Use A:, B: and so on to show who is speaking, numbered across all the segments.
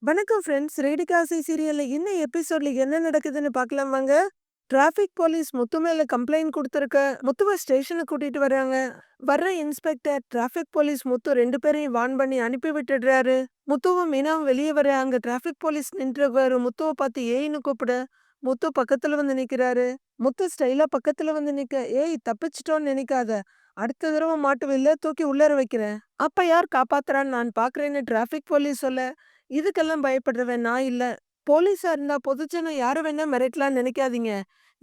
A: வணக்கம் ஃப்ரெண்ட்ஸ். ரேடிகாசி சீரியல்ல இன்னும் எபிசோட்ல என்ன நடக்குதுன்னு பார்க்கலாம் வாங்க. டிராஃபிக் போலீஸ் முத்து மேல கம்ப்ளைண்ட் குடுத்திருக்க முத்துவ ஸ்டேஷனுக்கு கூட்டிட்டு வராங்க. வர்ற இன்ஸ்பெக்டர் டிராஃபிக் போலீஸ் முத்து 2 பேரையும் வார்ன் பண்ணி அனுப்பி விட்டுடுறாரு. முத்துவும் மீனாவும் வெளியே வர அங்க டிராஃபிக் போலீஸ் நின்றவரு முத்துவ பார்த்து ஏய்ன்னு கூப்பிட முத்து பக்கத்துல வந்து நிக்கிறாரு. முத்து ஸ்டைலா பக்கத்துல வந்து நிக்க, ஏய் தப்பிச்சிட்டோன்னு நினைக்காத. அடுத்த தடவை மாட்டுவில்ல, தூக்கி உள்ளார வைக்கிறேன். அப்ப யார் காப்பாத்துறான்னு நான் பாக்குறேன்னு டிராஃபிக் போலீஸ் சொல்ல, இதுக்கெல்லாம் பயப்படுறவன் நான் இல்ல. போலீஸா இருந்தா பொதுஜனம் யார வேணா மிரட்டலாம்னு நினைக்காதீங்க.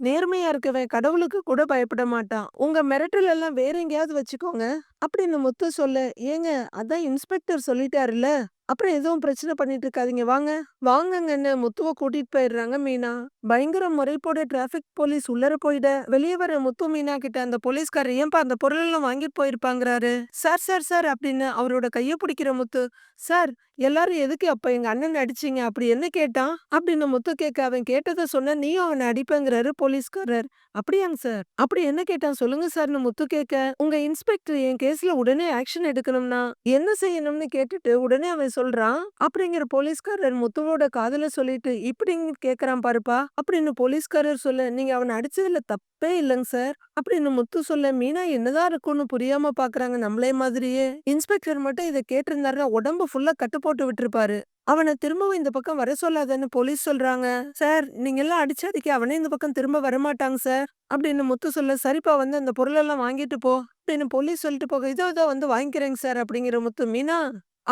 A: நேர்மையா இருக்கவன் கடவுளுக்கு கூட பயப்பட மாட்டான். உங்க மிரட்டல் எல்லாம் வேற எங்கேயாவது வச்சுக்கோங்க. அப்படின்னு முத்து சொல்ல, ஏங்க அதான் இன்ஸ்பெக்டர் சொல்லிட்டாருல்ல. அப்புறம் எதுவும் பிரச்சனை பண்ணிட்டு இருக்காதீங்க வாங்க. வாங்கங்கன்னு முத்துவ கூட்டிட்டு போயிடுறாங்க மீனா. பயங்கர முறைப்போட டிராஃபிக் போலீஸ் உள்ளர போயிட, வெளியே வர முத்து மீனா கிட்ட அந்த போலீஸ்காரர் ஏன்பா அந்த பொருள் எல்லாம் வாங்கிட்டு போயிருப்பாங்கிறாரு. சார் சார் சார் அப்படின்னு அவரோட கைய பிடிக்கிற முத்து, சார் எல்லாரும் எதுக்கு அப்ப எங்க அண்ணன் அடிச்சீங்க அப்படி என்ன கேட்டான் அப்படின்னு முத்து கேட்க, அவன் கேட்டதை சொன்ன நீயும் அவனை அடிப்பேங்கிறாரு போலீஸ்காரர். அப்படியாங்க சார், அப்படி என்ன கேட்டான் சொல்லுங்க சார்னு முத்து கேட்க, உங்க இன்ஸ்பெக்டர் என் கேஸ்ல உடனே ஆக்ஷன் எடுக்கணும்னா என்ன செய்யணும்னு கேட்டுட்டு உடனே அவன் சொல்றான் அப்படிங்கிற போலீஸ்காரர் முத்துவோட காதுல சொல்லிட்டு இப்படின்னு கேக்குறான் பாருப்பா அப்படின்னு போலீஸ்காரர் சொல்ல, நீங்க அவனை அடிச்சதுல தப்பே இல்லைங்க சார் அப்படின்னு முத்து சொல்ல, மீனா என்னதான் இருக்கும்னு புரியாம பாக்குறாங்க நம்மளே மாதிரியே. இன்ஸ்பெக்டர் மட்டும் இதை கேட்டிருந்தாருன்னா உடம்பு ஃபுல்லா கட்டு போட்டு விட்டுருப்பாரு. அவனை திரும்பவும் இந்த பக்கம் வர சொல்லாதன்னு போலீஸ் சொல்றாங்க. சார் நீங்க எல்லாம் அடிச்சாதிக்க அவனே இந்த பக்கம் திரும்ப வரமாட்டாங்க சார் அப்படின்னு முத்து சொல்ல, சரிப்பா வந்து அந்த பொருளெல்லாம் வாங்கிட்டு போ அப்படின்னு போலீஸ் சொல்லிட்டு போக, இதோ இதோ வந்து வாங்கிக்கிறேங்க சார் அப்படிங்கிற முத்து, மீனா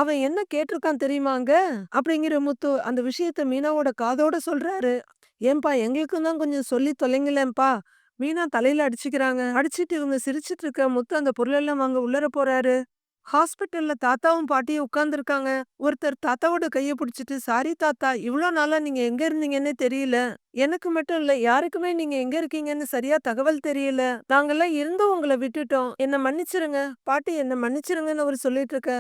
A: அவன் என்ன கேட்டிருக்கான் தெரியுமாங்க அப்படிங்கிற முத்து அந்த விஷயத்த மீனாவோட காதோட சொல்றாரு. ஏன்பா எங்களுக்கும் தான் கொஞ்சம் சொல்லி தொலைங்களேன்பா. மீனா தலையில அடிச்சுக்கிறாங்க. அடிச்சிட்டு இவங்க சிரிச்சிட்டு இருக்க முத்து அந்த பொருளெல்லாம் வாங்க உள்ளர போறாரு. ஹாஸ்பிட்டல்ல தாத்தாவும் பாட்டியும் உட்கார்ந்துருக்காங்க. ஒருத்தர் தாத்தாவோட கைய புடிச்சிட்டு, சாரி தாத்தா, இவ்ளோ நாளா நீங்க எங்க இருந்தீங்கன்னே தெரியல. எனக்கு மட்டும் இல்ல, யாருக்குமே நீங்க எங்க இருக்கீங்கன்னு சரியா தகவல் தெரியல. நாங்கெல்லாம் இருந்தும் உங்கள விட்டுட்டோம். என்ன மன்னிச்சிருங்க. பாட்டி என்ன மன்னிச்சிருங்கன்னு அவரு சொல்லிட்டு இருக்க.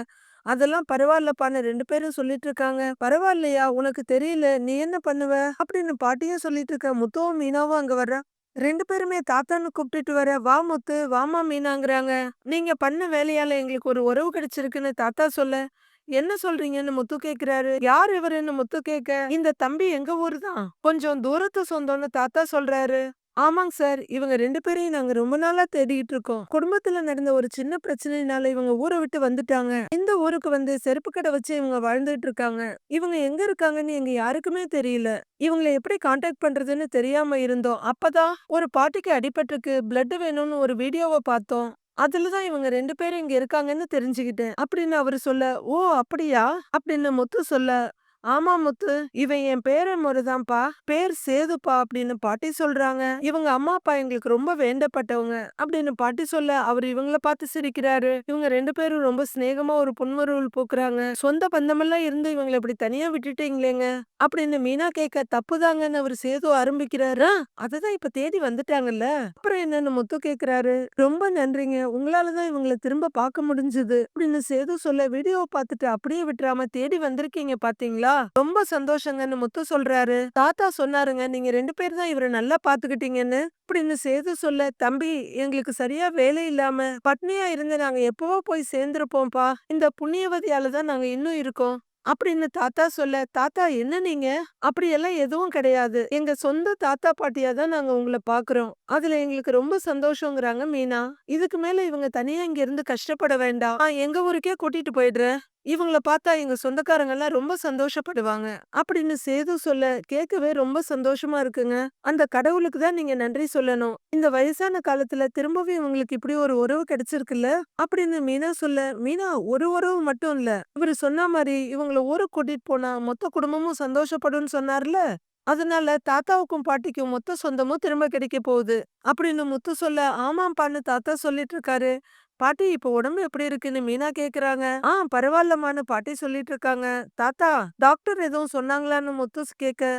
A: அதெல்லாம் பரவாயில்லப்பான்னு 2 பேரும் சொல்லிட்டு இருக்காங்க. பரவாயில்லையா? உனக்கு தெரியல. நீ என்ன பண்ணுவ? அப்படின்னு பாட்டியும் சொல்லிட்டு இருக்க. முத்துவும் மீனாவும் அங்க வர்றா. 2 பேருமே தாத்தான்னு கூப்பிட்டுட்டு வர, வா முத்து, வாம்மா மீனாங்கிறாங்க. நீங்க பண்ண வேலையால எங்களுக்கு ஒரு உறவு கிடைச்சிருக்குன்னு தாத்தா சொல்ல, என்ன சொல்றீங்கன்னு முத்து கேக்குறாரு. யார் இவருன்னு முத்து கேட்க, இந்த தம்பி எங்க ஊரு தான். கொஞ்சம் தூரத்து சொந்தம்னு தாத்தா சொல்றாரு. ஆமாங்க சார். இவங்க 2 பேரையும் நாங்க ரொம்ப நாளா தேடிட்டு இருக்கோம். குடும்பத்துல நடந்த ஒரு சின்ன பிரச்சனையினால இவங்க ஊரை விட்டு வந்துட்டாங்க. இந்த ஊருக்கு வந்து செருப்பு கடை வச்சு இவங்க வாழ்ந்துட்டு இருக்காங்க. இவங்க எங்க இருக்காங்கன்னு எங்க யாருக்குமே தெரியல. இவங்கள எப்படி கான்டாக்ட் பண்றதுன்னு தெரியாம இருந்தோம். அப்பதான் ஒரு பாட்டிக்கு அடிபட்டிருக்கு, பிளட் வேணும்னு ஒரு வீடியோவ பார்த்தோம். அதுலதான் இவங்க 2 பேரும் இங்க இருக்காங்கன்னு தெரிஞ்சுக்கிட்டேன் அப்படின்னு அவரு சொல்ல, ஓ அப்படியா அப்படின்னு முத்து சொல்ல, ஆமா முத்து, இவன் என் பேரன் முறைதான்ப்பா, பேர் சேதுப்பா அப்படின்னு பாட்டி சொல்றாங்க. இவங்க அம்மா அப்பா எங்களுக்கு ரொம்ப வேண்டப்பட்டவங்க அப்படின்னு பாட்டி சொல்ல, அவர் இவங்கள பார்த்து சிரிக்கிறாரு. இவங்க 2 பேரும் ரொம்ப சிநேகமா ஒரு புன்முறுவல் பூக்குறாங்க. சொந்த பந்தமெல்லாம் இருந்து இவங்களை இப்படி தனியா விட்டுட்டீங்களேங்க அப்படின்னு மீனா கேட்க, தப்புதாங்கன்னு அவர் சேது ஆரம்பிக்கிறாரு. அதுதான் இப்ப தேடி வந்துட்டாங்கல்ல, அப்புறம் என்னன்னு முத்து கேக்குறாரு. ரொம்ப நன்றிங்க, உங்களாலதான் இவங்களை திரும்ப பார்க்க முடிஞ்சது அப்படின்னு சேது சொல்ல, வீடியோ பார்த்துட்டு அப்படியே விட்டுறாம தேடி வந்திருக்கீங்க பாத்தீங்களா, ரொம்ப சந்தோஷங்கன்னு முத்து சொல்றாரு. தாத்தா சொன்னாருங்க, நீங்க 2 பேர் தான் இவரை நல்லா பாத்துக்கிட்டீங்கன்னு அப்படின்னு சேது சொல்ல, தம்பி எங்களுக்கு சரியா வேலை இல்லாம பட்னியா இருந்து நாங்க எப்பவோ போய் சேர்ந்திருப்போம்ப்பா. இந்த புண்ணியவதியால தான் நாங்க இன்னும் இருக்கோம் அப்படின்னு தாத்தா சொல்ல, தாத்தா என்ன நீங்க அப்படியெல்லாம் எதுவும் கிடையாது. எங்க சொந்த தாத்தா பாட்டியா தான் நாங்க உங்களை பாக்குறோம். அதுல எங்களுக்கு ரொம்ப சந்தோஷங்கிறாங்க மீனா. இதுக்கு மேல இவங்க தனியா இங்க இருந்து கஷ்டப்பட வேண்டாம். நான் எங்க ஊருக்கே கூட்டிட்டு போயிடுறேன். இவங்கள பார்த்தா எங்க சொந்தக்காரங்க எல்லாம் ரொம்ப சந்தோஷப்படுவாங்க அப்படின்னு சேது சொல்ல, கேட்கவே ரொம்ப சந்தோஷமா இருக்குங்க. அந்த கடவுளுக்கு தான் நீங்க நன்றி சொல்லணும். இந்த வயசான காலத்துல திரும்பவும் இவங்களுக்கு இப்படி ஒரு உறவு கிடைச்சிருக்குல்ல அப்படின்னு மீனா சொல்ல, மீனா ஒரு உறவு மட்டும் இல்ல, இவரு சொன்ன மாதிரி இவங்கள ஊருக்கு கூட்டிட்டு போனா மொத்த குடும்பமும் சந்தோஷப்படும்னு சொன்னார்ல, அதனால தாத்தாவுக்கும் பாட்டிக்கும் மொத்த சொந்தமும் திரும்ப கிடைக்க போகுது அப்படின்னு முத்து சொல்ல, ஆமாப்பான்னு தாத்தா சொல்லிட்டு இருக்காரு. பாட்டி இப்ப உடம்பு எப்படி இருக்குன்னு மீனா கேக்குறாங்க. பரவாயில்லம்மான்னு பாட்டி சொல்லிட்டு இருக்காங்க. தாத்தா டாக்டர் எதுவும் சொன்னாங்களான்னு முத்து கேட்க,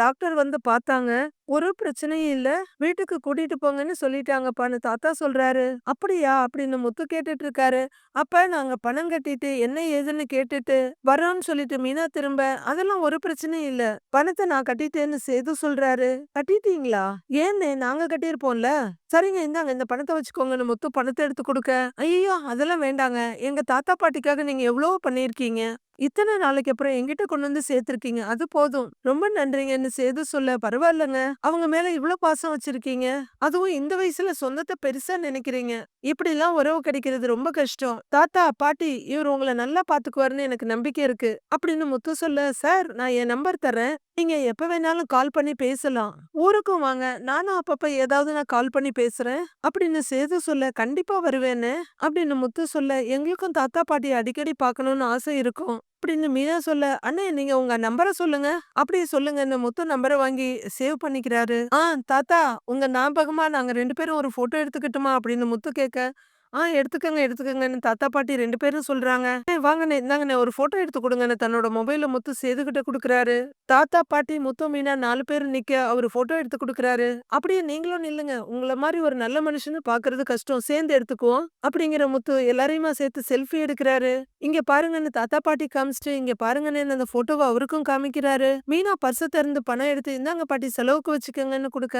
A: டாக்டர் வந்து பார்த்தாங்க. ஒரு பிரச்சனையும் இல்ல. வீட்டுக்கு கூட்டிட்டு போங்கன்னு சொல்லிட்டாங்கப்பான்னு தாத்தா சொல்றாரு. அப்படியா? அப்படின்னு முத்து கேட்டுட்டு இருக்காரு. அப்ப நாங்க பணம் கட்டிட்டு என்ன ஏதுன்னு கேட்டுட்டு வர்றோம்னு சொல்லிட்டு மீனா திரும்ப, அதெல்லாம் ஒரு பிரச்சனையும் இல்ல. பணத்த நான் கட்டிட்டேன்னு சேது சொல்றாரு. கட்டிட்டீங்களா? ஏன்னே நாங்க கட்டியிருப்போம்ல. சரிங்க இந்தாங்க இந்த பணத்த வச்சுக்கோங்கன்னு முத்து பணத்த எடுத்து குடுக்க, ஐயய்யோ! அதெல்லாம் வேண்டாங்க. எங்க தாத்தா பாட்டிக்காக நீங்க எவ்வளவோ பண்ணியிருக்கீங்க. இத்தன நாளைக்கு அப்புறம் என்கிட்ட கொண்டு வந்து சேர்த்துருக்கீங்க. அது போதும். ரொம்ப நன்றிங்கன்னு சேது சொல்ல, பரவாயில்லங்க. அவங்க மேல இவ்ளோ பாசம் வச்சிருக்கீங்க. அதுவும் இந்த வயசுல சொந்தத்த பெருசா நினைக்கிறீங்க. இப்படிலாம் உறவு கிடைக்கிறது ரொம்ப கஷ்டம். தாத்தா, பாட்டி இவரு உங்கள நல்லா பாத்துக்குவாருன்னு எனக்கு நம்பிக்கை இருக்கு. அப்படின்னு முத்து சொல்ல, சார் நான் என் நம்பர் தர்றேன். நீங்க எப்ப வேணாலும் கால் பண்ணி பேசலாம். ஊருக்கும் வாங்க. நானும் அப்பப்ப ஏதாவது நான் கால் பண்ணி பேசுறேன். அப்படின்னு சேது சொல்ல, கண்டிப்பா வருவேன்னு. அப்படின்னு முத்து சொல்ல, எங்களுக்கும் தாத்தா பாட்டிய அடிக்கடி பார்க்கணும்னு ஆசை இருக்கும். அப்படின்னு மீனா சொல்ல, அண்ணே நீங்க உங்க நம்பர சொல்லுங்க. அப்படியே சொல்லுங்கன்னு முத்து நம்பர வாங்கி சேவ் பண்ணிக்கிறாரு. தாத்தா உங்க ஞாபகமா நாங்க 2 பேரும் ஒரு ஃபோட்டோ எடுத்துக்கட்டுமா? அப்படின்னு முத்து கேட்க, எடுத்துக்கங்க, எடுத்துக்கங்கன்னு தாத்தா, பாட்டி 2 பேரும் சொல்றாங்க. வாங்கண்ணே, இந்தாங்கண்ணே ஒரு ஃபோட்டோ எடுத்து குடுங்கன்னு தன்னோட மொபைல முத்து சேதுகிட்ட குடுக்குறாரு. தாத்தா, பாட்டி, முத்து, மீனா 4 பேரும் நிக்க அவரு ஃபோட்டோ எடுத்து குடுக்குறாரு. அப்படியே நீங்களும் நில்லுங்க. உங்கள மாரி ஒரு நல்ல மனுஷன பாக்குறது கஷ்டம். சேர்ந்து எடுத்துக்குவோம். அப்படிங்கிற முத்து எல்லாரையுமா சேர்த்து செல்ஃபி எடுக்குறாரு. இங்க பாருங்கன்னு தாத்தா, பாட்டி காமிச்சுட்டு, இங்க பாருங்கன்னு அந்த ஃபோட்டோவ அவருக்கும் காமிக்கிறாரு. மீனா பர்ஸ திறந்து பணம் எடுத்து, இந்தாங்க பாட்டி செலவுக்கு வச்சுக்கங்கன்னு குடுக்க,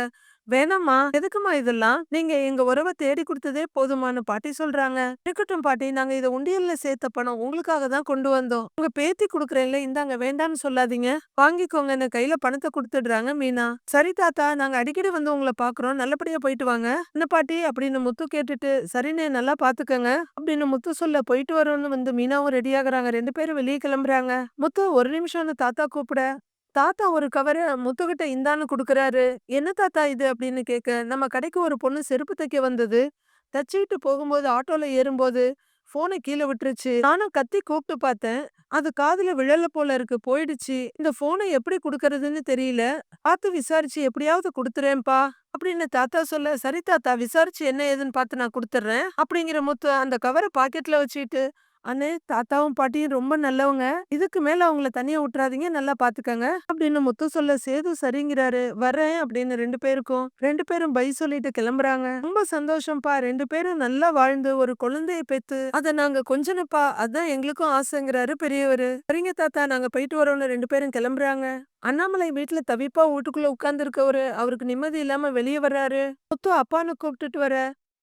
A: வேணாம்மா, எதுக்கும்மா இதெல்லாம்? நீங்க எங்க உறவ தேடி குடுத்ததே போதுமான்னு பாட்டி சொல்றாங்க. இருக்கட்டும் பாட்டி, நாங்க இத உண்டியல்ல சேர்த்த பணம் உங்களுக்காக தான் கொண்டு வந்தோம். உங்க பேத்தி குடுக்குறேன்ல, இந்தாங்க வேண்டான்னு சொல்லாதீங்க. வாங்கிக்கோங்கன்னு கையில பணத்த குடுத்துடுறாங்க மீனா. சரி தாத்தா, நாங்க அடிக்கடி வந்து உங்கள பாக்குறோம். நல்லபடியா போயிட்டு வாங்க. என்ன பாட்டி அப்படின்னு முத்து கேட்டுட்டு, சரிண்ணே நல்லா பாத்துக்கங்க. அப்படின்னு முத்து சொல்ல போயிட்டு வரோம்னு வந்து மீனாவும் ரெடி ஆகுறாங்க. 2 பேரும் வெளிய கிளம்புறாங்க. முத்து ஒரு நிமிஷம்னு தாத்தா கூப்பிட, தாத்தா ஒரு கவர முத்துக்கிட்ட இந்தான்னு குடுக்குறாரு. "என்ன தாத்தா இது?" அப்படின்னு கேட்க, "நம்ம கடைக்கு ஒரு பொண்ணு செருப்பு தைக்க வந்தது. தச்சுக்கிட்டு போகும்போது ஆட்டோல ஏறும்போது ஃபோன கீழ விட்டுருச்சு. நானும் கத்தி கூப்பிட்டு பார்த்தேன். அது காதுல விழல போல இருக்கு. போயிடுச்சு. இந்த ஃபோன எப்படி குடுக்கறதுன்னு தெரியல. பார்த்து விசாரிச்சு எப்படியாவது குடுத்துறேன்ப்பா." அப்படின்னு தாத்தா சொல்ல, "சரி தாத்தா விசாரிச்சு என்ன ஏதுன்னு பார்த்து நான் குடுத்துடுறேன்." அப்படிங்கிற முத்து அந்த கவர பாக்கெட்ல வச்சுக்கிட்டு, "அண்ணே தாத்தாவும் பாட்டியும் ரொம்ப நல்லவங்க. இதுக்கு மேல அவங்கள தனியா விட்டுறாதீங்க. நல்லா பாத்துக்கங்க." அப்படின்னு முத்து சொல்ல சேது சரிங்கிறாரு. "வரேன்" அப்படின்னு 2 பேருக்கும். 2 பேரும் பை சொல்லிட்டு கிளம்புறாங்க. ரொம்ப சந்தோஷம்ப்பா. 2 பேரும் நல்லா வாழ்ந்து ஒரு குழந்தைய பெத்து அத நாங்க கொஞ்சனப்பா. அதான் எங்களுக்கும் ஆசைங்கிறாரு பெரியவரு. சரிங்க தாத்தா நாங்க போயிட்டு வரோம்னு 2 பேரும் கிளம்புறாங்க. அண்ணாமலை வீட்ல தவிப்பா வீட்டுக்குள்ள உட்கார்ந்திருக்கவரு அவருக்கு நிம்மதி இல்லாம வெளிய வர்றாரு. முத்து அப்பான்னு கூப்பிட்டுட்டு வர,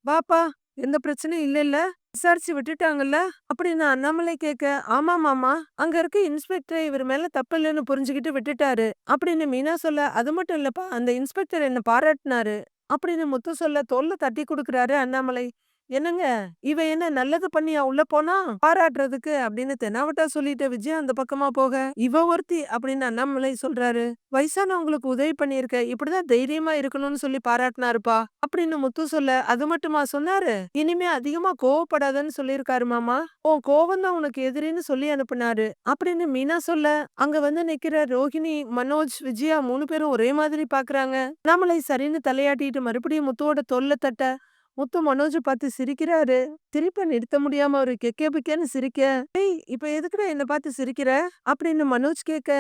A: "வாப்பா எந்த பிரச்சனையும் இல்லல்ல? விசாரிச்சு விட்டுட்டாங்கல்ல?" அப்படின்னு அண்ணாமலை கேட்க, "ஆமா மாமா. அங்க இருக்க இன்ஸ்பெக்டர் இவர் மேல தப்பு இல்லன்னு புரிஞ்சுகிட்டு விட்டுட்டாரு." அப்படின்னு மீனா சொல்ல, "அது மட்டும் இல்லப்பா, அந்த இன்ஸ்பெக்டர் என்ன பாராட்டுனாரு." அப்படின்னு முத்து சொல்ல தோள்ல தட்டி குடுக்குறாரு அண்ணாமலை. "என்னங்க, இவ என்ன நல்லது பண்ணியா உள்ள போனா? பாராட்டுறதுக்கு?" அப்படின்னு தெனாவட்டா சொல்லிட்டு விஜயா அந்த பக்கமா போக, "இவ ஒருத்தி" அப்படின்னு அண்ணாமலை சொல்றாரு. "வயசானவங்களுக்கு உதவி பண்ணியிருக்க. இப்படிதான் தைரியமா இருக்கணும்னு சொல்லி பாராட்டுனாருப்பா." அப்படின்னு முத்து சொல்ல, "அது மட்டுமா சொன்னாரு? இனிமே அதிகமா கோவப்படாதன்னு சொல்லியிருக்காரு மாமா. உன் கோவம் தான் உனக்கு எதிரின்னு சொல்லி அனுப்புனாரு." அப்படின்னு மீனா சொல்ல, அங்க வந்து நிக்கிற ரோஹிணி, மனோஜ், விஜயா 3 பேரும் ஒரே மாதிரி பாக்குறாங்க. அண்ணாமலை சரின்னு தலையாட்டிட்டு மறுபடியும் முத்துவோட தோள்ல தட்ட, முத்து மனோஜ பார்த்து சிரிக்கிறாரு. சிரிப்ப நிறுத்த முடியாம அவரு கெக்கே பிக்கேன்னு சிரிக்க, "ஏய் இப்ப எதுக்குடா என்ன பார்த்து சிரிக்கிற?" அப்படின்னு மனோஜ் கேட்க,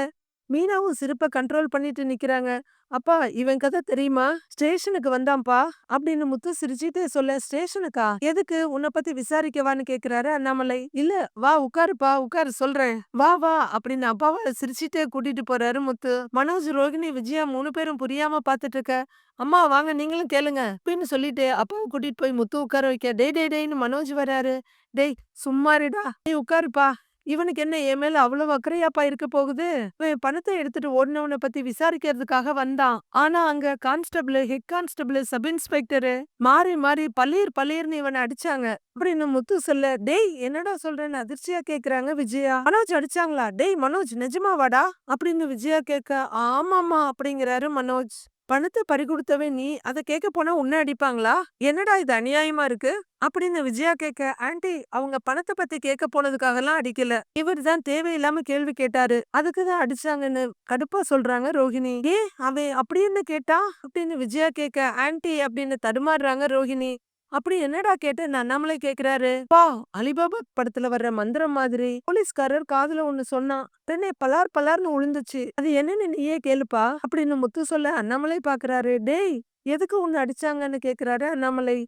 A: மீனாவும் சிரிப்ப கண்ட்ரோல் பண்ணிட்டு நிக்கிறாங்க. "அப்பா இவன் கதை தெரியுமா? ஸ்டேஷனுக்கு வந்தான்ப்பா." அப்படின்னு முத்து சிரிச்சுட்டே சொல்ல, "ஸ்டேஷனுக்கா? எதுக்கு? உன்ன பத்தி விசாரிக்கவான்னு?" கேக்குறாரு அண்ணாமலை. "இல்ல வா உட்காருப்பா, உட்காரு சொல்றேன். வா வா" அப்படின்னு அப்பாவ சிரிச்சுட்டே கூட்டிட்டு போறாரு முத்து. மனோஜ், ரோகிணி, விஜயா 3 பேரும் புரியாம பார்த்துட்டு இருக்க, "அம்மா வாங்க நீங்களும் கேளுங்க." அப்படின்னு சொல்லிட்டு அப்பாவ கூட்டிட்டு போய் முத்து உட்கார வைக்க, "டேய் டேய் டேய்ன்னு மனோஜ் வராரு. டேய் சும்மா இருடா. நீ உட்காருப்பா. இவனுக்கு என்ன என் மேல அவ்வளவு அக்கறையாப்பா இருக்க போகுது? இவன் பணத்தை எடுத்துட்டு ஓடுனவன பத்தி விசாரிக்கிறதுக்காக வந்தான். ஆனா அங்க constable, head constable, sub inspector மாறி மாறி பளீர் பளீர்னு இவனை அடிச்சாங்க." அப்படின்னு முத்து சொல்ல, "டேய் என்னடா சொல்றேன்னு?" அதிர்ச்சியா கேக்குறாங்க விஜயா. "மனோஜ் அடிச்சாங்களா? டேய் மனோஜ் நிஜமாவாடா?" அப்படின்னு விஜயா கேட்க, "ஆமாமா" அப்படிங்கிறாரு மனோஜ். "பணத்த பறிகொடுத்தவன் நீ. அத கேட்க போனா உன்ன அடிப்பாங்களா? என்னடா இது அநியாயமா இருக்கு?" அப்படின்னு விஜயா கேட்க, "ஆன்ட்டி அவங்க பணத்த பத்தி கேட்க போனதுக்காகலாம் அடிக்கல. இவரு தான் தேவையில்லாம கேள்வி கேட்டாரு. அதுக்கு தான் அடிச்சாங்கன்னு" கடுப்பா சொல்றாங்க ரோஹிணி. "ஏன் அவன் அப்படி என்ன கேட்டா?" அப்படின்னு விஜயா கேட்க, "ஆன்ட்டி" அப்படின்னு தடுமாறுறாங்க ரோஹிணி. அப்படி என்னடா கேட்டேன்னு அண்ணாமலை கேக்குறாரு. பா, அலிபாபா படத்துல வர்ற மந்திரம் மாதிரி போலீஸ்காரர் காதுல ஒண்ணு சொன்னான். உடனே பலார் பலார்னு விழுந்துச்சு. அது என்னன்னு நீயே கேளுப்பா அப்படின்னு முத்து சொல்ல அண்ணாமலை பாக்குறாரு. டேய், எதுக்கு உன்னை அடிச்சாங்கன்னு கேக்குறாரு அண்ணாமலை.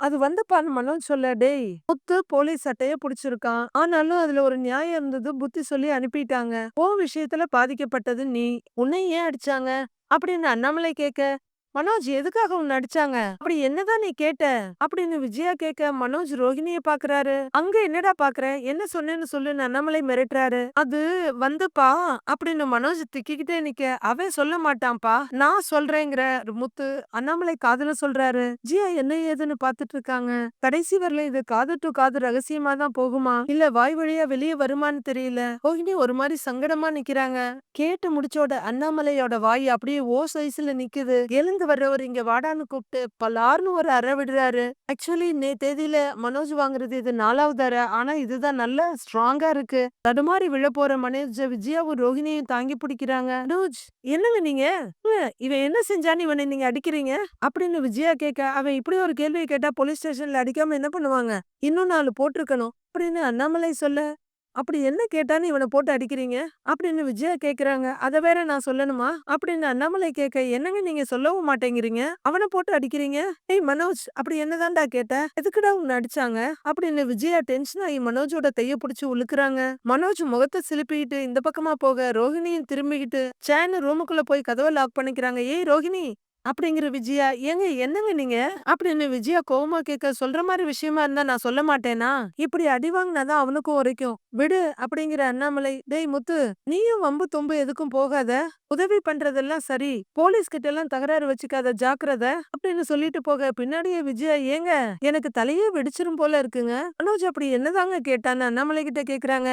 A: அது வந்துப்பான்னு மனோஜ் சொல்ல. டேய், முத்து போலீஸ் சட்டைய புடிச்சிருக்கான். ஆனாலும் அதுல ஒரு நியாயம் இருந்தது. புத்தி சொல்லி அனுப்பிட்டாங்க. விஷயத்துல பாதிக்கப்பட்டது நீ. உன்னை ஏன் அடிச்சாங்க அப்படின்னு அண்ணாமலை கேக்க, மனோஜ் எதுக்காக உன்னை அடிச்சாங்க அப்படி என்னதான் நீ கேட்ட அப்படின்னு விஜயா கேக்க, மனோஜ் ரோஹிணிய பாக்குறாரு. அங்க என்னடா பாக்குற, என்ன சொன்னேன்னு சொல்லுன்னு அண்ணாமலை மிரட்டுறாரு. அது வந்துப்பா அப்படின்னு மனோஜ் திக்கிக்கிட்டே நிக்க, அவன் சொல்ல மாட்டான்ப்பா, நான் சொல்றேங்கிற முத்து அண்ணாமலை காதுல சொல்றாரு. ஜியா என்ன ஏதுன்னு பாத்துட்டு இருக்காங்க. கடைசி வரல இது காது டு காது ரகசியமா தான் போகுமா இல்ல வாய் வழியா வெளியே வருமான்னு தெரியல. ரோஹிணி ஒரு மாதிரி சங்கடமா நிக்கிறாங்க. கேட்டு முடிச்சோட அண்ணாமலையோட வாய் அப்படியே ஓ சைஸ்ல நிக்குது. எழுந்து வர்றவர் இங்க வாடான்னு கூப்பிட்டு பலார்னு ஒரு அறை விடுறாரு. ஆக்சுவலி தேதியில மனோஜ் வாங்குறது இது 4வது அறை. ஆனா இதுதான் நல்ல ஸ்ட்ராங்கா இருக்கு. தடுமாறி விழ போற மனோஜ விஜயாவும் ரோஹிணியும் தாங்கி பிடிக்கிறாங்க. மனோஜ், என்னங்க நீங்க, இவன் என்ன செஞ்சான்னு இவனை நீங்க அடிக்கிறீங்க அப்படின்னு விஜயா கேட்க, அவன் இப்படி ஒரு கேள்வியை கேட்டா போலீஸ் ஸ்டேஷன்ல அடிக்காம என்ன பண்ணுவாங்க, இன்னும் 4 போட்டிருக்கணும் அப்படின்னு அண்ணாமலை சொல்ல, அப்படி என்ன கேட்டான்னு இவனை போட்டு அடிக்கிறீங்க அப்படின்னு விஜயா கேக்குறாங்க. அத வேற நான் சொல்லணுமா அப்படின்னு அண்ணாமலை கேட்க, என்னங்க நீங்க சொல்லவும் மாட்டேங்கிறீங்க, அவனை போட்டு அடிக்கிறீங்க. ஏய் மனோஜ், அப்படி என்னதான்டா கேட்ட, எதுக்குடா உன்னை அடிச்சாங்க அப்படின்னு விஜயா டென்ஷன் ஆகி மனோஜோட தைய பிடிச்சு உழுக்குறாங்க. மனோஜ் முகத்தை சிலுப்பிக்கிட்டு இந்த பக்கமா போக ரோஹிணியும் திரும்பிக்கிட்டு சேன்னு ரூமுக்குள்ள போய் கதவை லாக் பண்ணிக்கிறாங்க. ஏய் ரோஹிணி அப்படிங்கிற விஜயா, ஏங்க என்னங்க நீங்க அப்படின்னு விஜயா கோவமா கேட்க, சொல்ற மாதிரி விஷயமா இருந்தா நான் சொல்ல மாட்டேனா, இப்படி அடி வாங்கினாதான் அவனுக்கும் உரைக்கும், விடு அப்படிங்கிற அண்ணாமலை. டேய் முத்து, நீயும் வம்பு தொம்பு எதுக்கும் போகாத, உதவி பண்றதெல்லாம் சரி, போலீஸ் கிட்ட எல்லாம் தகராறு வச்சுக்காத, ஜாக்கிரத அப்படின்னு சொல்லிட்டு போக, பின்னாடியே விஜயா, ஏங்க எனக்கு தலையே வெடிச்சிரும் போல இருக்குங்க, மனோஜ் அப்படி என்னதாங்க கேட்டான்னு அண்ணாமலை கிட்ட கேக்குறாங்க.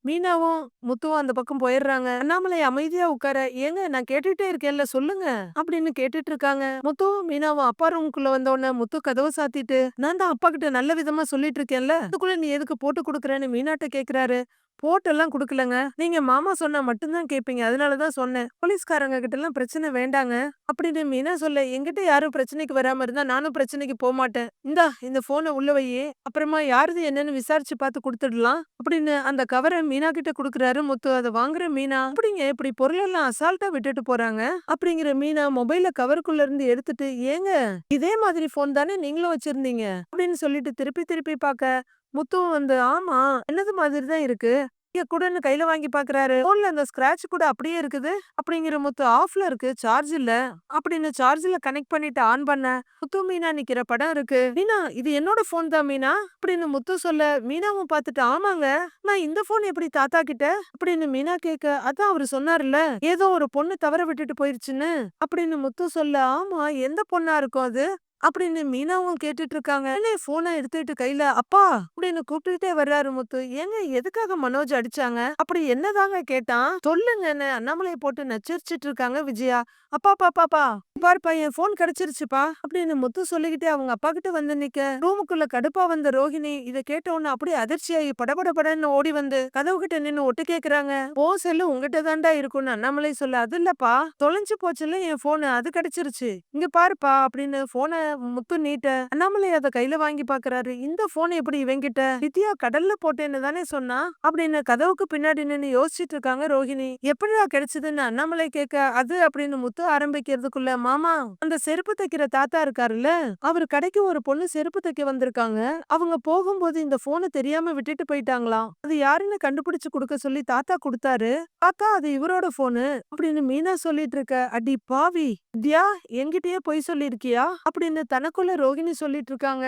A: மீனாவும் முத்துவும் அந்த பக்கம் போயிடுறாங்க. அண்ணாமலை அமைதியா உட்கார, ஏங்க நான் கேட்டுட்டே இருக்கேன்ல சொல்லுங்க அப்படின்னு கேட்டுட்டு இருக்காங்க. முத்துவும் மீனாவும் அப்பா ரூமுக்குள்ள வந்த உடனே முத்து கதவை சாத்திட்டு, நான் தான் அப்பா கிட்ட நல்ல விதமா சொல்லிட்டு இருக்கேன்ல, அதுக்குள்ள நீ எதுக்கு போட்டு கொடுக்குறேன்னு மீனாட்ட கேக்குறாரு. போட்டெல்லாம் குடுக்கலங்க, நீங்க மாமா சொன்னா மட்டும்தான் கேப்பீங்க, அதனாலதான் சொன்னேன், போலீஸ்காரங்க கிட்ட எல்லாம் பிரச்சனை வேண்டாங்க அப்படின்னு மீனா சொல்ல, என்கிட்ட யாரும் பிரச்சனைக்கு வராம இருந்தா நானும் பிரச்சனைக்கு போக மாட்டேன், இந்தா இந்த போனை உள்ள வையே, அப்புறமா யாருது என்னன்னு விசாரிச்சு பார்த்து கொடுத்துடலாம் அப்படின்னு அந்த கவரை மீனா கிட்ட குடுக்குறாரு முத்து. அதை வாங்குற மீனா, அப்படிங்க இப்படி பொருள் எல்லாம் அசால்ட்டா விட்டுட்டு போறாங்க அப்படிங்கிற மீனா மொபைல கவருக்குள்ள இருந்து எடுத்துட்டு, ஏங்க இதே மாதிரி போன் தானே நீங்களும் வச்சிருந்தீங்க அப்படின்னு சொல்லிட்டு திருப்பி திருப்பி பார்க்க, முத்துவும் வந்து ஆமா என்னது மாதிரி தான் இருக்கு, இங்க கூடன்னு கையில வாங்கி பாக்குறாரு. போன்ல அந்த ஸ்கிராட்ச் கூட அப்படியே இருக்குது அப்படிங்கிற முத்து, ஆஃப்ல இருக்கு, சார்ஜ் இல்ல அப்படின்னு சார்ஜ்ல கனெக்ட் பண்ணிட்டு ஆன் பண்ண, முத்து மீனா நிக்கிற படம் இருக்கு. மீனா, இது என்னோட போன் தான் மீனா அப்படின்னு முத்து சொல்ல, மீனாவும் பார்த்துட்டு, ஆமாங்க நான் இந்த போன் எப்படி தாத்தா கிட்ட அப்படின்னு மீனா கேட்க, அதான் அவரு சொன்னார்ல ஏதோ ஒரு பொண்ணு தவற விட்டுட்டு போயிருச்சுன்னு அப்படின்னு முத்து சொல்ல, ஆமா எந்த பொண்ணா இருக்கும் அது அப்படின்னு மீனாவும் கேட்டுட்டு இருக்காங்க. போனை எடுத்துட்டு கையில, அப்பா அப்படின்னு கூப்பிட்டுட்டே வர்றாரு முத்து. ஏங்க எதுக்காக மனோஜ் அடிச்சாங்க அப்படி என்னதாங்க கேட்டான் சொல்லுங்கன்னு அண்ணாமலை போட்டு நச்சரிச்சிட்டு இருக்காங்க விஜயா. அப்பா பாப்பாப்பா பாருப்பா, என் போன் கிடைச்சிருச்சுப்பா அப்படின்னு முத்து சொல்லிக்கிட்டே அவங்க அப்பா கிட்ட வந்து நிக்க, ரூமுக்குள்ள கடுப்பா வந்த ரோஹிணி இதை கேட்ட உடனே அப்படியே அதிர்ச்சியாகி படபடன்னு ஓடி வந்து கதவு கிட்ட நின்னு ஒட்டு கேக்குறாங்க. ஓ செல்லு உங்ககிட்ட தாண்டா இருக்கும்னு அண்ணாமலை சொல்ல, அது இல்லப்பா தொலைஞ்சு போச்சுல்ல என் போனு, அது கிடைச்சிருச்சு, இங்க பாருப்பா அப்படின்னு போனை முத்து நீட்ட, அண்ணாமலை அதை கையில வாங்கி பாக்குறாரு. இந்த போன் எப்படி இவங்கிட்ட, வித்யா கடல்ல போட்டேன்னு தானே சொன்னா அப்படின்னு கதவுக்கு பின்னாடி நின்னு யோசிச்சுட்டு இருக்காங்க ரோஹிணி. எப்படிடா கிடைச்சதுன்னு அண்ணாமலை கேட்க, அது அப்படின்னு முத்து ஆரம்பிக்கிறதுக்குள்ள, மாமா அந்த செருப்பு தைக்கிற தாத்தா இருக்காருல்ல, அவரு கடைக்கு ஒரு பொண்ணு செருப்பு தைக்க வந்திருக்காங்க, அவங்க போகும்போது இந்த போனை தெரியாம விட்டுட்டு போயிட்டாங்களாம், அது யாருன்னு கண்டுபிடிச்சு கொடுக்க சொல்லி தாத்தா கொடுத்தாரு, தாத்தா அது இவரோட போனு அப்படின்னு மீனா சொல்லிட்டு இருக்க, அடி பாவி வித்யா என்கிட்டயே பொய் சொல்லிருக்கியா அப்படின்னு தனக்குள்ள ரோகிணி சொல்லிட்டு இருக்காங்க.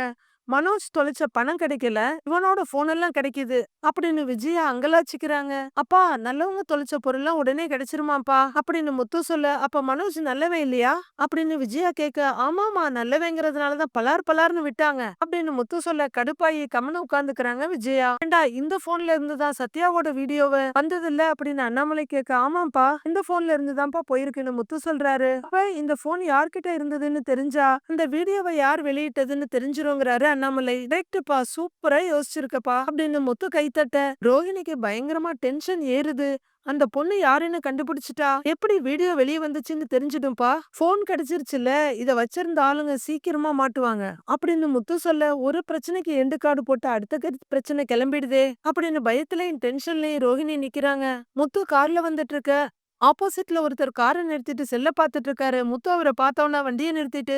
A: மனோஜ் தொலைச்ச பணம் கிடைக்கல, இவனோட போன் எல்லாம் கிடைக்குது அப்படின்னு விஜயா அங்கலாச்சிக்கிறாங்க. அப்பா நல்லவங்க தொலைச்ச பொருள்லாம் உடனே கிடைச்சிருமாப்பா அப்படின்னு முத்து சொல்ல, அப்ப மனோஜ் நல்லவன் இல்லையா அப்படின்னு விஜயா கேட்க, ஆமாமா நல்லவங்கிறதுனாலதான் பலார் பலார்னு விட்டாங்க அப்படின்னு முத்து சொல்ல, கடுப்பாயி கம்மனு உட்கார்ந்துக்கிறாங்க விஜயா. ஏண்டா இந்த போன்ல இருந்துதான் சத்யாவோட வீடியோவை வந்தது இல்ல அப்படின்னு அண்ணாமலை கேட்க, ஆமாப்பா இந்த போன்ல இருந்துதான்ப்பா போயிருக்குன்னு முத்து சொல்றாரு. அப்ப இந்த போன் யார்கிட்ட இருந்ததுன்னு தெரிஞ்சா அந்த வீடியோவை யார் வெளியிட்டதுன்னு தெரிஞ்சிருங்கிறாரு நம்மள இடைக்ட்டுப்பா, சூப்பரா யோசிச்சிருக்கப்பா அப்படின்னு முத்து கைத்தட்ட ரோஹிணிக்கு பயங்கரமா டென்ஷன் ஏறுது. அந்த பொண்ணு யாருன்னு கண்டுபிடிச்சிட்டா எப்படி வீடியோ வெளியே வந்துச்சுன்னு தெரிஞ்சிடும்பா. போன் கிடைச்சிருச்சுல, இத வச்சிருந்த ஆளுங்க சீக்கிரமா மாட்டுவாங்க அப்படின்னு முத்து சொல்ல, ஒரு பிரச்சனைக்கு எண்டு கார்டு போட்டு அடுத்த பிரச்சனை கிளம்பிடுதே அப்படின்னு பயத்திலயும் டென்ஷன்லயும் ரோஹிணி நிக்கிறாங்க. முத்து கார்ல வந்துட்டு இருக்க ஆப்போசிட்ல ஒருத்தர் காரை நிறுத்திட்டு செல்ல பாத்துட்டு இருக்காரு. முத்து அவரை பார்த்தோன்னா வண்டியை நிறுத்திட்டு,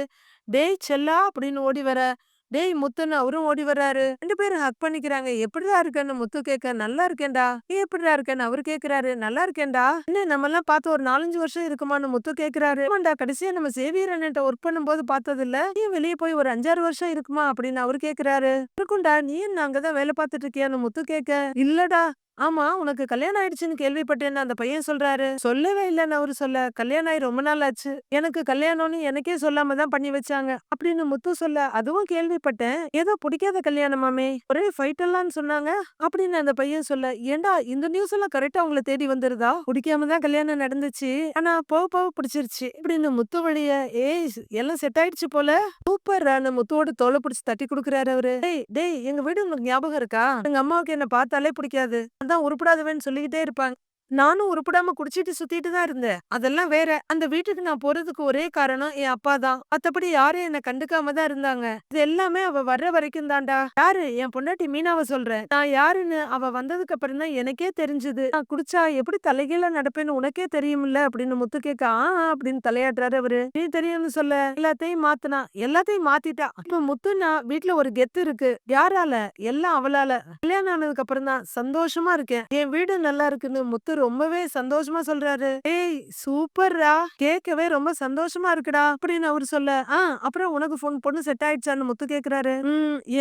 A: டேய் செல்லா அப்படின்னு ஓடி வர, டேய் முத்துன்னு அவரும் ஓடி வர்றாரு. 2 பேரும் ஹக் பண்ணிக்கிறாங்க. எப்படிடா இருக்கேன்னு முத்து கேட்க, நல்லா இருக்கேன்டா. நீ எப்படிடா இருக்கேன்னு அவரு கேக்குறாரு. நல்லா இருக்கேன்டா. என்ன நம்ம எல்லாம் பார்த்து ஒரு 4-5 வருஷம் இருக்குமான்னு முத்து கேக்குறாரு. ஆமாண்டா, கடைசியா நம்ம சேவியர் அண்ணன்ட்ட ஒர்க் பண்ணும்போது பார்த்தது இல்ல. நீ வெளியே போய் ஒரு 5-6 வருஷம் இருக்குமா அப்படின்னு அவரு கேக்குறாரு. இருக்கும்டா, நீயும் அங்கதான் வேலை பார்த்துட்டு இருக்கியான்னு முத்து கேட்க, இல்லடா. ஆமா, உனக்கு கல்யாணம் ஆயிடுச்சுன்னு கேள்விப்பட்டேன்னு அந்த பையன் சொல்றாரு. சொல்லவே இல்லன்னு அவரு சொல்ல, கல்யாணம் ஆகி ரொம்ப நாள் ஆச்சு. எனக்கு கல்யாணம்னு எனக்கே சொல்லாம தான் பண்ணி வச்சாங்க அப்படின்னு முத்து சொல்ல, அதுவும் கேள்விப்பட்டேன். ஏதோ பிடிக்காத கல்யாணமாமே, ஒரே ஃபைட் எல்லாம்னு சொன்னாங்க அப்படின்னு அந்த பையன் சொல்ல, ஏண்டா இந்த நியூஸ் எல்லாம் கரெக்டா உங்களை தேடி வந்துருதா? பிடிக்காம தான் கல்யாணம் நடந்துச்சு, ஆனா போக போக பிடிச்சிருச்சு அப்படின்னு முத்து வழிய, ஏய் எல்லாம் செட் ஆயிடுச்சு போல, சூப்பர் முத்துவோட தோலை பிடிச்சு தட்டி கொடுக்குறாரு அவரு. டேய் டேய், எங்க வீடு உங்களுக்கு ஞாபகம் இருக்கா? எங்க அம்மாவுக்கு என்ன பார்த்தாலே பிடிக்காது, அதான் உருப்படாதவன்னு சொல்லிக்கிட்டே இருப்பாங்க. நானும் உருப்படாம குடிச்சிட்டு சுத்திட்டு தான் இருந்தேன். அதெல்லாம் வேற. அந்த வீட்டுக்கு நான் போறதுக்கு ஒரே காரணம் என் அப்பா தான். மத்தபடி யாரும் என்ன கண்டுக்காம தான் இருந்தாங்க. இது எல்லாமே அவ வர்ற வரைக்கும் தான்டா. யாரு? என் பொண்டாட்டி மீனாவ சொல்றேன். நான் யாருன்னு அவ வந்ததுக்கு அப்புறம் தான் எனக்கே தெரிஞ்சது. நான் குடிச்சா எப்படி தலைகீழ நடப்பேன்னு உனக்கே தெரியும்ல அப்படின்னு முத்து கேட்க, அப்படின்னு தலையாட்டுறாரு அவரு. நீ தெரியும்னு சொல்ல, எல்லாத்தையும் மாத்திட்டா. இப்ப முத்துனா வீட்டுல ஒரு கெத்து இருக்கு. யாரால? எல்லாம் அவளால. கல்யாணம் ஆனதுக்கு அப்புறம் தான் சந்தோஷமா இருக்கேன். என் வீடு நல்லா இருக்குன்னு முத்து ரொம்பவே சந்தோஷமா சொல்றாரு. ஏய் சூப்பர்ரா, கேட்கவே ரொம்ப சந்தோஷமா இருக்குடா அப்படின்னு அவரு சொல்ல, அப்புறம் உனக்கு பொண்ணு செட் ஆயிடுச்சான்னு முத்து கேக்குறாரு.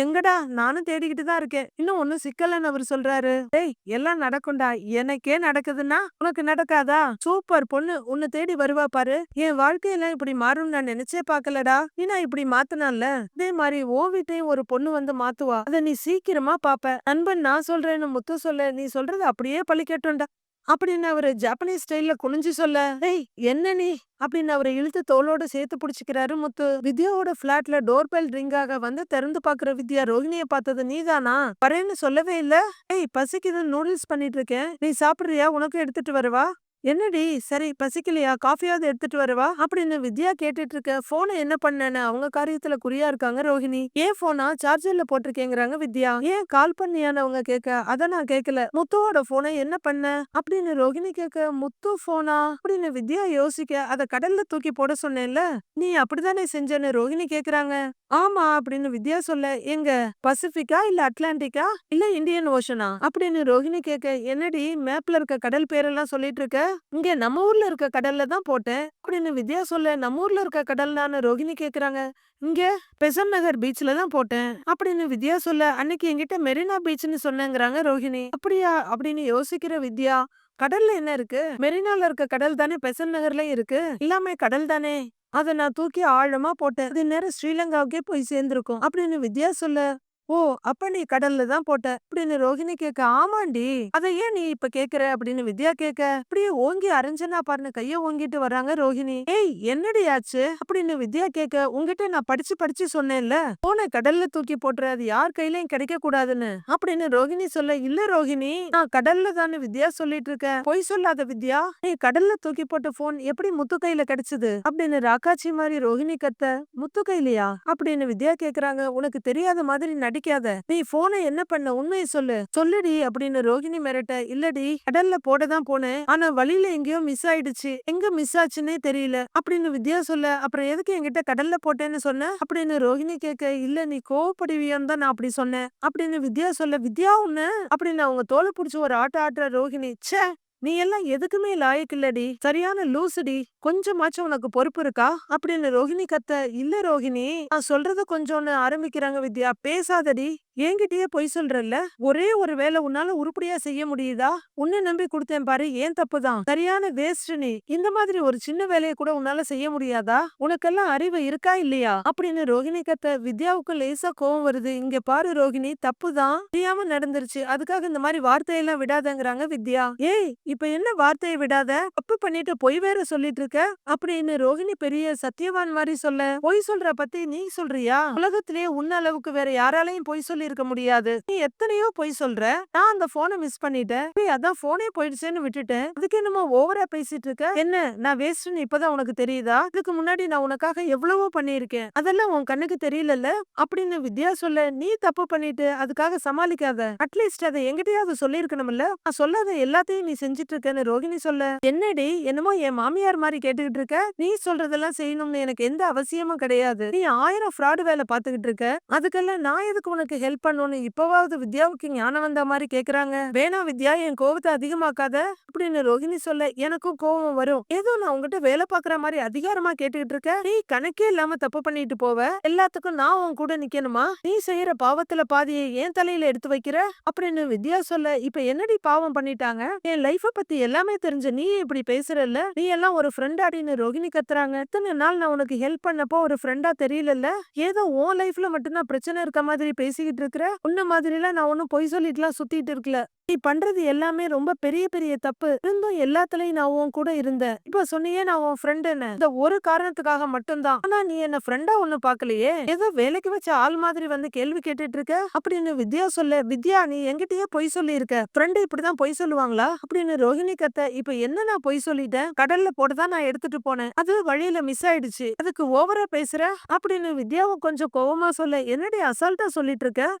A: எங்கடா, நானும் தேடிக்கிட்டு தான் இருக்கேன், இன்னும் ஒண்ணும் சிக்கலன்னு அவரு சொல்றாரு. டேய் எல்லாம் நடக்கும்டா, எனக்கே நடக்குதுன்னா உனக்கு நடக்காதா? சூப்பர் பொண்ணு உன்னை தேடி வருவா பாரு. என் வாழ்க்கையெல்லாம் இப்படி மாறும் நான் நினைச்சே பாக்கலடா. நீ நான் இப்படி மாத்தினால, இதே மாதிரி ஓ வீட்டையும் ஒரு பொண்ணு வந்து மாத்துவா, அத நீ சீக்கிரமா பாப்ப. நண்பன் நான் சொல்றேன்னு முத்து சொல்ல, நீ சொல்றது அப்படியே பழிக்கட்டும்டா அப்படின்னு அவரு ஜாப்பனீஸ் ஸ்டைல்ல குனிஞ்சு சொல்ல, ஏய் என்ன நீ அப்படின்னு அவரை இழுத்து தோளோட சேர்த்து பிடிச்சுக்கிறாரு முத்து. வித்யாவோட பிளாட்ல டோர் பெல் ரிங் ஆக வந்து திறந்து பாக்குற வித்யா, ரோஹிணிய பார்த்தது நீதானா? வரேன்னு சொல்லவே இல்ல. ஏய் பசிக்குது, நூடுல்ஸ் பண்ணிட்டு இருக்கேன், நீ சாப்பிடுறியா? உனக்கும் எடுத்துட்டு வரவா? என்னடி, சரி பசிக்கலையா, காஃபியாவது எடுத்துட்டு வரவா அப்படின்னு வித்யா கேட்டுட்டு இருக்க. போனை என்ன பண்ணேன்னு அவங்க காரியத்துல குறியா இருக்காங்க ரோஹிணி. ஏன் போனா சார்ஜர்ல போட்டிருக்கேங்கிறாங்க வித்யா. ஏன் கால் பண்ணியான்னு அவங்க கேட்க, அத நான் கேட்கல, முத்துவோட போனை என்ன பண்ண அப்படின்னு ரோஹிணி கேட்க, முத்து போனா அப்படின்னு வித்யா யோசிக்க, அத கடல்ல தூக்கி போட சொன்னேன்ல, நீ அப்படித்தானே செஞ்சேன்னு ரோஹிணி கேக்குறாங்க. ஆமா அப்படின்னு வித்யா சொல்ல, எங்க பசிபிக்கா இல்ல அட்லாண்டிக்கா இல்ல இந்தியன் ஓஷனா அப்படின்னு ரோஹிணி கேட்க, என்னடி மேப்ல இருக்க கடல் பேரெல்லாம் சொல்லிட்டு இருக்க, இங்க நம்ம ஊர்ல இருக்க கடல்ல தான் போட்டேன் அப்படின்னு வித்யா சொல்ல, நம்ம ஊர்ல இருக்க கடல்னான்னு ரோஹிணி கேக்குறாங்க. இங்க பெசன் நகர் பீச்ல தான் போட்டேன் அப்படின்னு வித்யா சொல்ல, அன்னைக்கு என்கிட்ட மெரினா பீச்னு சொன்னேங்கிறாங்க ரோஹிணி. அப்படியா அப்படின்னு யோசிக்கிற வித்யா, கடல்ல என்ன இருக்கு? மெரினால இருக்க கடல் தானே பெசன் நகர்லயும் இருக்கு, எல்லாமே கடல் தானே, அத நான் தூக்கி ஆழமா போட்டேன், இது நேரம் ஸ்ரீலங்காவுக்கே போய் சேர்ந்திருக்கும் அப்படின்னு வித்யா சொல்ல, ஓ அப்ப நீ கடல்ல தான் போட்ட அப்படின்னு ரோஹிணி கேட்க, ஆமாண்டி, அத ஏன் நீ இப்ப கேக்குற அப்படின்னு வித்யா கேட்க, அப்படியே ஓங்கி அரைஞ்சனா பாருன்னு கைய ஓங்கிட்டு வர்றாங்க ரோஹிணி. ஏய் என்னடி ஆச்சு அப்படின்னு வித்யா கேட்க, உங்ககிட்ட நான் படிச்சு படிச்சு சொன்னேன்ல, போன கடல்ல தூக்கி போட்டுற, அது யார் கையிலயும் கிடைக்க கூடாதுன்னு அப்படின்னு ரோஹிணி சொல்ல, இல்ல ரோஹிணி நான் கடல்ல தானே வித்யா சொல்லிட்டு இருக்கேன், பொய் சொல்லாத வித்யா, நீ கடல்ல தூக்கி போட்ட போன் எப்படி முத்து கையில கிடைச்சது அப்படின்னு ராக்காச்சி மாதிரி ரோஹிணி கத்த, முத்து கையிலயா அப்படின்னு வித்யா கேக்குறாங்க. உனக்கு தெரியாத மாதிரி நடிக்காத, நீ போனை என்ன பண்ண, உண்மையை சொல்லு, சொல்லுடி அப்படின்னு ரோஹிணி மிரட்ட, இல்லடி கடல்ல போடதான் போனேன், ஆனா வழியில எங்கேயோ மிஸ் ஆயிடுச்சு, எங்க மிஸ் ஆச்சுன்னே தெரியல அப்படின்னு வித்யா சொல்ல, அப்புறம் எதுக்கு என்கிட்ட கடல்ல போட்டேன்னு சொன்ன அப்படின்னு ரோஹிணி கேட்க, இல்ல நீ கோவப்படுவியோன்னு தான் நான் அப்படி சொன்னேன் அப்படின்னு வித்யா சொல்ல, வித்யா உன்ன அப்படின்னு அவங்க தோலை புடிச்சு ஒரு ஆட்டுற ரோஹிணி, ச்சே நீ எல்லாம் எதுக்குமே லாயக்கு இல்லடி, சரியான லூசுடி, கொஞ்சமாச்சும் உனக்கு பொறுப்பு இருக்கா அப்படின்னு ரோஹிணி கத்த, இல்ல ரோஹிணி நான் சொல்றத கொஞ்சம்னு ஆரம்பிக்கிறாங்க வித்யா. பேசாதடி, என்கிட்டயே பொய் சொல்றல்ல? ஒரே ஒரு வேலை உன்னால உருப்படியா செய்ய முடியுதா? உன்ன நம்பி குடுத்தேன் பாரு, ஏன் தப்புதான். சரியான வேஸ்ட் நீ. இந்த மாதிரி ஒரு சின்ன வேலைய கூட உன்னால செய்ய முடியாதா? உனக்கெல்லாம் அறிவு இருக்கா இல்லையா? அப்படின்னு ரோகிணி கத்த வித்யாவுக்கு லேசா கோவம் வருது. இங்க பாரு ரோகிணி, தப்புதான். தெரியாம நடந்துருச்சு. அதுக்காக இந்த மாதிரி வார்த்தையெல்லாம் விடாதங்கறாங்க வித்யா. ஏய், இப்ப என்ன வார்த்தையை விடாத? தப்பு பண்ணிட்டு பொய் வேற சொல்லிட்டு இருக்க? அப்படின்னு ரோகிணி பெரிய சத்தியவான் மாதிரி சொல்ல, பொய் சொல்ற பத்தி நீ சொல்றியா? உலகத்திலேயே உன்ன அளவுக்கு வேற யாராலையும் பொய் சொல்லி இருக்க முடியாது. நீ எத்தனையோ பொய் சொல்ற. நான் அந்த போனை மிஸ் பண்ணிட்டேன். அதான் போனே போயிடுச்சேன்னு விட்டுட்டேன். அதுக்கு என்னமோ ஓவரா பேசிட்டு இருக்க? என்ன நான் வேஸ்ட்னு இப்பதான் உனக்கு தெரியுதா? இதுக்கு முன்னாடி நான் உனக்காக எவ்வளவோ பண்ணிருக்கேன். அதெல்லாம் உன் கண்ணுக்கு தெரியலல்ல? அப்படின்னு வித்யா சொல்ல, நீ தப்பு பண்ணிட்டு அதுக்காக சமாளிக்காத. அட்லீஸ்ட் அதை என்கிட்டயாவது சொல்லிருக்கணும்ல? நான் சொல்லாத எல்லாத்தையும் நீ செஞ்சுட்டு இருக்கேன்னு ரோகிணி சொல்ல, என்னடி என்னமோ என் மாமியார் மாதிரி கேட்டுக்கிட்டு இருக்க? நீ சொல்றதெல்லாம் செய்யணும்னு எனக்கு எந்த அவசியமும் கிடையாது. நீ 1000 ஃப்ராடு வேலை பாத்துக்கிட்டு இருக்க. அதுக்கெல்லாம் நான் எதுக்கு உனக்கு ஹெல்ப் பண்ணணும்னு இப்பவாவது வித்யாவுக்கு ஞானம் வந்த மாதிரி கேக்குறாங்க. வேணா வித்யா, என் கோவத்தை அதிகமாக்காத அப்படின்னு ரோகிணி சொல்ல, எனக்கும் கோவம் வரும். ஏதோ நான் உங்ககிட்ட வேலை பாக்குற மாதிரி அதிகாரமா கேட்டுக்கிட்டு இருக்க. நீ கணக்கே இல்லாம தப்பு பண்ணிட்டு போவ. எல்லாத்துக்கும் நான் உன் கூட நிக்கணுமா? நீ செய்யற பாவத்துல பாதியை என் தலையில எடுத்து வைக்கிற அப்படின்னு வித்யா சொல்ல, இப்ப என்னடி பாவம் பண்ணிட்டாங்க? என் லைஃப பத்தி எல்லாமே தெரிஞ்ச நீ இப்படி பேசுறல்ல? நீ எல்லாம் ஒரு ஃப்ரெண்ட் அப்படின்னு ரோகிணி கத்துறாங்க. இத்தனை நாள் நான் உனக்கு ஹெல்ப் பண்ணப்போ ஒரு ஃப்ரெண்டா தெரியலல்ல? ஏதோ உன் லைஃப்ல மட்டும்தான் பிரச்சனை இருக்க மாதிரி பேசிக்கிட்டு இருக்கிற. உன்ன மாதிரி எல்லாம் நான் ஒன்னும் பொய் சொல்லிட்டுலாம் சுத்திட்டு இருக்கல. நீ பண்றது எல்லாமே ரொம்ப பெரிய பெரிய தப்பு. இருந்தும் எல்லாத்துலயும் நான் உன் கூட இருந்தேன். இப்ப சொன்னியே நான் உன் ஃப்ரெண்டுன்னு. இந்த ஒரு காரணத்துக்காக மட்டும்தான். ஆனா நீ என்ன ஃப்ரெண்டா ஒண்ணு பாக்கலையே. ஏதோ வேலைக்கு வச்ச ஆள் மாதிரி வந்து கேள்வி கேட்டுட்டு இருக்க அப்படின்னு வித்யா சொல்ல, வித்யா நீ என்கிட்டயே பொய் சொல்லி இருக்க. ஃப்ரெண்டு இப்படிதான் பொய் சொல்லுவாங்களா அப்படின்னு ரோகிணி கத்த, இப்ப என்ன நான் பொய் சொல்லிட்டேன்? கடல்ல போட்டுதான் நான் எடுத்துட்டு போனேன். அது வழியில மிஸ் ஆயிடுச்சு. அதுக்கு ஓவரா பேசுற அப்படின்னு வித்யாவும் கொஞ்சம் கோவமா சொல்ல, என்னடி அசால்ட்டா சொல்லிட்டு இருக்க?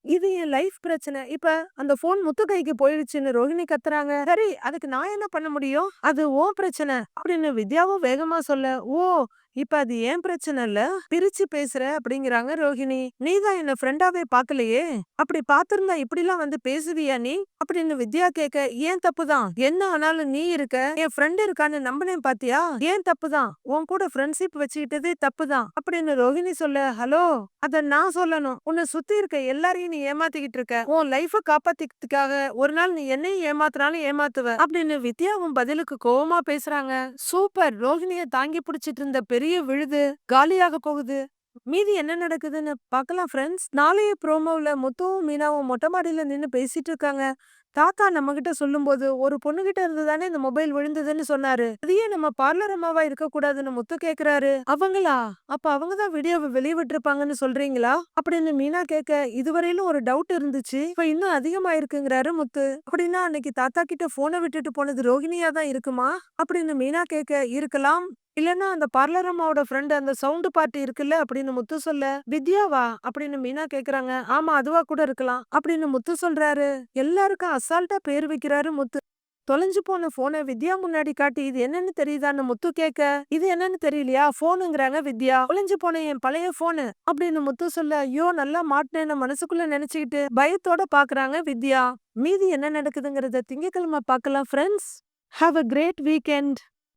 A: இது என் லைஃப் பிரச்சனை. இப்ப அந்த போன் முத்து கைக்கு போயிடுச்சுன்னு ரோகிணி கத்துறாங்க. சரி, அதுக்கு நான் என்ன பண்ண முடியும்? அது உன் பிரச்சனை அப்படின்னு வித்யாவும் வேகமா சொல்ல, ஓ இப்ப அது ஏன் பிரச்சனை இல்ல, பிரிச்சு பேசுற அப்படிங்கிறாங்க ரோகிணி. நீதான் என்ன ஃப்ரெண்டாவே பாக்கலையே. அப்படி பாத்திருந்தா இப்படிலாம் வந்து பேசுவியா நீ அப்படின்னு வித்யா கேட்க, ஏன் தப்புதான். என்ன ஆனாலும் நீ இருக்க, என் ஃப்ரெண்ட் இருக்கான்னு நம்பினேன் பாத்தியா? ஏன் தப்புதான். உன் கூட ஃப்ரெண்ட்ஷிப் வச்சுக்கிட்டதே தப்புதான் அப்படின்னு ரோகிணி சொல்ல, ஹலோ, அத நான் சொல்லணும். உன்னை சுத்தி இருக்க எல்லாரையும் நீ ஏமாத்திக்கிட்டு இருக்க. உன் லைஃப காப்பாத்திக்கிறதுக்காக ஒரு நாள் நீ என்னையும் ஏமாத்தினாலும் ஏமாத்துவ அப்படின்னு வித்யாவும் பதிலுக்கு கோவமா பேசுறாங்க. சூப்பர். ரோகிணிய தாங்கி பிடிச்சிட்டு இருந்த பெரிய விழுது காலியாக போகுது. மீதி என்ன நடக்குதுன்னு பார்க்கலாம் ஃப்ரெண்ட்ஸ். நாளைய ப்ரோமோல முத்துவும் மீனாவும் மொட்டை மாடியில நின்னு பேசிட்டு இருக்காங்க. தாத்தா நம்ம கிட்ட சொல்லும்போது ஒரு பொண்ணுகிட்ட இருந்து தானே இந்த மொபைல் விழுந்ததுன்னு சொன்னாரு. அதையே நம்ம பார்லர் அம்மாவா இருக்க கூடாதுன்னு முத்து கேக்குறாரு. அவங்களா? அப்ப அவங்கதான் வீடியோவை வெளியிட்டிருப்பாங்கன்னு சொல்றீங்களா அப்படின்னு மீனா கேட்க, இதுவரையிலும் ஒரு டவுட் இருந்துச்சு, இப்ப இன்னும் அதிகமாயிருக்குங்கிறாரு முத்து. அப்படின்னா அன்னைக்கு தாத்தா கிட்ட போனை விட்டுட்டு போனது ரோகிணியா தான் இருக்குமா அப்படின்னு மீனா கேட்க, இருக்கலாம். இல்லன்னா அந்த பார்லர் அம்மாவோட ஃப்ரெண்ட் அந்த சவுண்ட் பார்ட்டி இருக்குல்ல அப்படின்னு முத்து சொல்ல, வித்யாவா அப்படின்னு மீனா கேக்குறாங்க. ஆமா, அதுவா கூட இருக்கலாம் அப்படின்னு முத்து சொல்றாரு. எல்லாருக்கும் அசால்ட்டா பேர் வைக்கிறாரு முத்து. தொலைஞ்சு போன போனை வித்யா முன்னாடி காட்டி, இது என்னன்னு தெரியுதான்னு முத்து கேட்க, இது என்னன்னு தெரியலையா போனுங்கிறாங்க வித்யா. தொலைஞ்சு போன என் பழைய போனு அப்படின்னு முத்து சொல்ல, ஐயோ நல்லா மாட்டினேன்னு மனசுக்குள்ள நினைச்சுக்கிட்டு பயத்தோட பாக்குறாங்க வித்யா. மீதி என்ன நடக்குதுங்கிறத திங்கக்கிழமை பார்க்கலாம் friends. Have a great weekend.